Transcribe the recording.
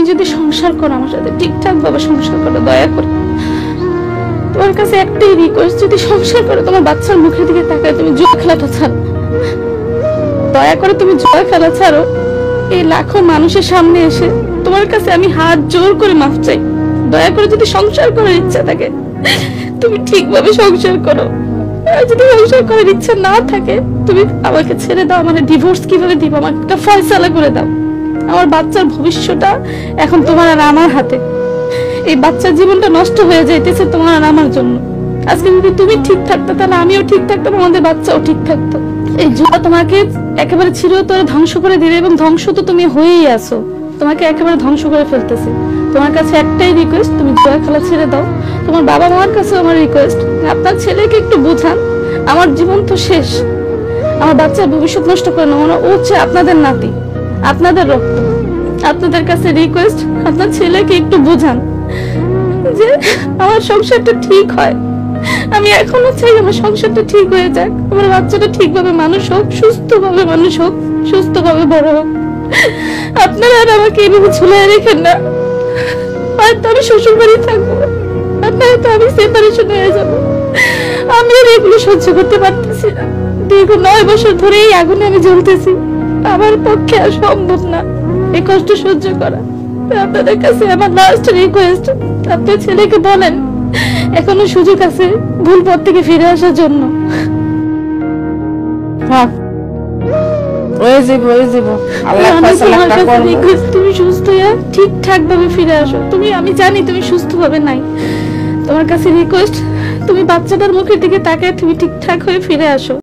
তুমি যদি সংসার করো আমার সাথে ঠিকঠাক ভাবে সংসার করো, দয়া করে তোমার কাছে একটাই রিকোয়েস্ট, যদি সংসার করো তোমার বাচ্চার মুখের দিকে তাকায় তুমি জুয়া খেলাটা ছাড়ো, দয়া করে তুমি জুয়া খেলা ছাড়ো। এই লাখো মানুষের সামনে এসে তোমার কাছে আমি হাত জোর করে মাফ চাই, দয়া করে যদি সংসার করার ইচ্ছা থাকে তুমি ঠিকভাবে সংসার করো, আর যদি সংসার করার ইচ্ছা না থাকে তুমি আমাকে ছেড়ে দাও। আমার ডিভোর্স কিভাবে দিব, আমার একটা ফয়সালা করে দাও। আমার বাচ্চার ভবিষ্যৎটা এখন তোমার আর আমার হাতে, এই বাচ্চার জীবনটা নষ্ট হয়ে যাইতেছে তোমার আর আমার জন্য। আজকে যদি তুমি ঠিক থাকতো তাহলে আমিও ঠিক থাকতাম, আমাদের বাচ্চাও ঠিক থাকতো। এই জুয়া তোমাকে একেবারে চিরতরে ধ্বংস করে দিবে, এবং ধ্বংস তো তুমি হয়েই আছো, তোমাকে একেবারে ধ্বংস করে ফেলতেছে। তোমার কাছে একটাই রিকোয়েস্ট, তুমি জুয়া খেলা ছেড়ে দাও। তোমার বাবা মার কাছে আমার রিকোয়েস্ট, আপনার ছেলেকে একটু বোঝান, আমার জীবন তো শেষ, আমার বাচ্চার ভবিষ্যৎ নষ্ট করে না, ও হচ্ছে আপনাদের নাতি, আপনাদের রক্ত। আপনাদের কাছে রিকোয়েস্ট, আপনার ছেলেকে একটু বোঝান যে আমার সংসারটা ঠিক হয়। আমি এখনো চাই আমার সংসারটা ঠিক হয়ে যাক, আমার বাচ্চাটা ঠিকভাবে মানুষ হোক, সুস্থভাবে মানুষ হোক, সুস্থভাবে বড় হোক। আপনারা আর আমাকে এইভাবে ঝুলিয়ে রেখেন না, হয়তো আমি শ্বশুর বাড়ি থাকবো, আপনারা তো আমি সেপারেশন হয়ে যাবো। আমি আর এগুলো সহ্য করতে পারতেছি না, দীর্ঘ 9 বছর ধরে এই আগুনে আমি জ্বলতেছি, আমার পক্ষে আর সম্ভব না এই কষ্ট সহ্য করা। আপনাদের কাছে আমার লাস্ট রিকোয়েস্ট, আপনার ছেলেকে বলেন এখনো সুযোগ আছে ভুল পথ থেকে ফিরে আসার জন্য। তুমি সুস্থ হয়ে ঠিকঠাক ভাবে ফিরে আসো। আমি জানি তুমি সুস্থ ভাবে নাই, তোমার কাছে রিকোয়েস্ট তুমি বাচ্চাটার মুখের দিকে তাকায় তুমি ঠিকঠাক হয়ে ফিরে আসো।